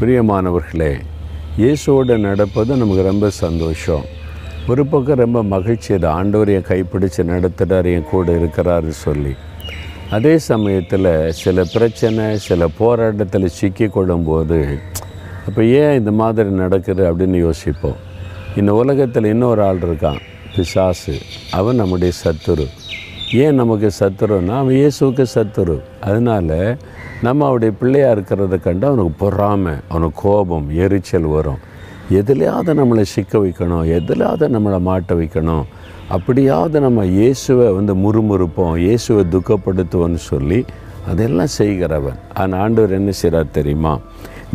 பிரியமானவர்களே, இயேசுவோடு நடப்பது நமக்கு ரொம்ப சந்தோஷம். ஒரு பக்கம் ரொம்ப மகிழ்ச்சி, அது ஆண்டவர் என் கைப்பிடிச்சு நடத்துகிறார், என் கூட இருக்கிறாருன்னு சொல்லி. அதே சமயத்தில் சில பிரச்சனை, சில போராட்டத்தில் சிக்கி கொள்ளும்போது அப்போ ஏன் இந்த மாதிரி நடக்குது அப்படின்னு யோசிப்போம். இந்த உலகத்தில் இன்னொரு ஆள் இருக்கான், பிசாசு. அவன் நம்முடைய சத்துரு. ஏன் நமக்கு சத்துருன்னா, அவன் இயேசுவுக்கு சத்துரு. அதனால் நம்ம அவருடைய பிள்ளையாக இருக்கிறத கண்டு அவனுக்கு பொறாமை, அவனுக்கு கோபம், எரிச்சல் வரும். எதுலையாவது நம்மளை சிக்க வைக்கணும், எதுலையாவது நம்மளை மாட்ட வைக்கணும், அப்படியாவது நம்ம இயேசுவை முறுமுறுப்போம், இயேசுவை துக்கப்படுத்துவோன்னு சொல்லி அதெல்லாம் செய்கிறவன். ஆனால் ஆண்டவர் என்ன செய்கிறார் தெரியுமா?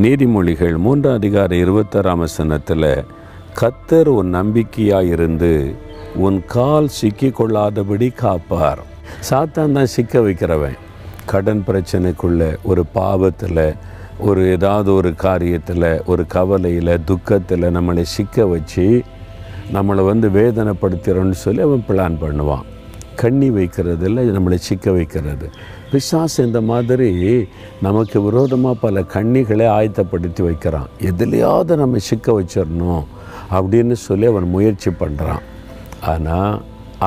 நீதிமொழிகள் 3:26 கர்த்தர் உன் நம்பிக்கையாக இருந்து உன் கால் சிக்கி கொள்ளாதபடி காப்பார். சாத்தான் தான் சிக்க வைக்கிறவன். கடன் பிரச்சனைக்குள்ளே, ஒரு பாவத்தில், ஒரு ஏதாவது ஒரு காரியத்தில், ஒரு கவலையில், துக்கத்தில் நம்மளை சிக்க வச்சு நம்மளை வேதனைப்படுத்துகிறோன்னு சொல்லி அவன் பிளான் பண்ணுவான். கண்ணி வைக்கிறதில்ல, நம்மளை சிக்க வைக்கிறது. பிசாசு இந்த மாதிரி நமக்கு விரோதமாக பல கண்ணிகளை ஆயத்தப்படுத்தி வைக்கிறான். எதுலையாவது நம்ம சிக்க வச்சிடணும் அப்படின்னு சொல்லி அவன் முயற்சி பண்ணுறான். ஆனால்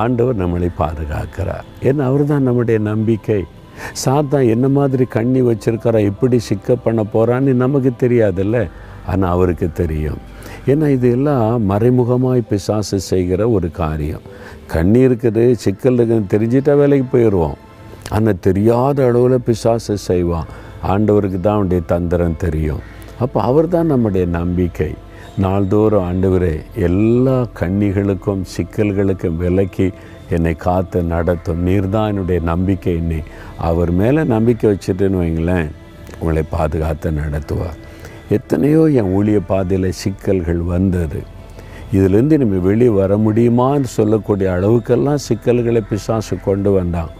ஆண்டவர் நம்மளை பாதுகாக்கிறார். ஏன்னா அவர் தான் நம்முடைய நம்பிக்கை. சாத்தான் என்ன மாதிரி கண்ணி வச்சிருக்கிறா, எப்படி சிக்க பண்ண போகிறான்னு நமக்கு தெரியாதுல்ல, ஆனால் அவருக்கு தெரியும். ஏன்னா இது எல்லாம் மறைமுகமாய் பிசாசு செய்கிற ஒரு காரியம். கண்ணி இருக்குது, சிக்கல் இருக்குன்னு தெரிஞ்சிட்டா வேலைக்கு போயிடுவோம். ஆனால் தெரியாத அளவில் பிசாசு செய்வான். ஆண்டவருக்கு தான் அவனுடைய தந்திரம் தெரியும். அப்போ அவர் தான் நம்முடைய நம்பிக்கை. நாள்தோறும் ஆண்டவரே எல்லா கண்ணிகளுக்கும் சிக்கல்களுக்கும் விலக்கி என்னை காத்து நடத்தும், நீர் தான் என்னுடைய நம்பிக்கை. என்னை அவர் மேலே நம்பிக்கை வச்சுட்டுன்னு வைங்களேன், உங்களை பாதுகாத்து நடத்துவார். எத்தனையோ என் ஊழிய பாதையில் சிக்கல்கள் வந்தது. இதிலேருந்து நம்ம வெளியே வர முடியுமான்னு சொல்லக்கூடிய அளவுக்கெல்லாம் சிக்கல்களை பிசாசு கொண்டு வந்தான்.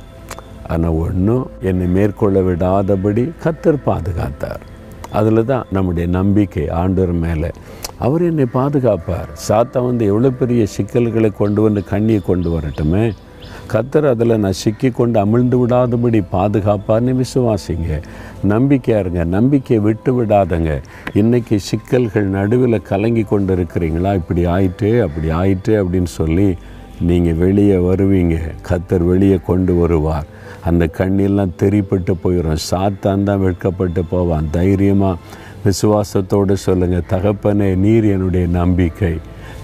ஆனால் ஒன்றும் என்னை மேற்கொள்ள விடாதபடி கர்த்தர் பாதுகாத்தார். அதில் தான் நம்முடைய நம்பிக்கை ஆண்டவர் மேலே. அவர் என்னை பாதுகாப்பார். சாத்தான் எவ்வளோ பெரிய சிக்கல்களை கண்ணியை கொண்டு வரட்டுமே, கர்த்தர் அதில் நான் சிக்கி கொண்டு அமிழ்ந்து விடாதபடி பாதுகாப்பார்னு விசுவாசிங்க. நம்பிக்கையாக இருங்க, நம்பிக்கையை விட்டு விடாதங்க. இன்றைக்கி சிக்கல்கள் நடுவில் கலங்கி கொண்டு இருக்கிறீங்களா, இப்படி ஆயிட்டு அப்படி ஆயிட்டு அப்படின்னு சொல்லி நீங்கள் வெளியே வருவீங்க. கர்த்தர் வெளியே கொண்டு வருவார். அந்த கண்ணெல்லாம் தெரிப்பட்டு போயிடும். சாத்தான் தான் வெட்கப்பட்டு போவான். தைரியமாக விசுவாசத்தோடு சொல்லுங்கள், தகப்பனே நீர் என்னுடைய நம்பிக்கை,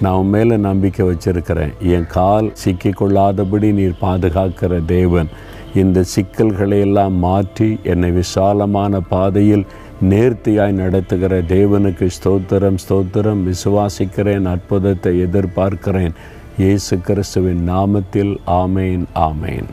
நான் உன் மேலே நம்பிக்கை வச்சுருக்கிறேன். என் கால் சிக்கி கொள்ளாதபடி நீர் பாதுகாக்கிற தேவன். இந்த சிக்கல்களையெல்லாம் மாற்றி என்னை விசாலமான பாதையில் நேர்த்தியாய் நடத்துகிற தேவனுக்கு ஸ்தோத்திரம் ஸ்தோத்திரம். விசுவாசிக்கிறேன், அற்புதத்தை எதிர்பார்க்கிறேன். இயேசு கிறிஸ்துவின் நாமத்தில் ஆமேன் ஆமேன்.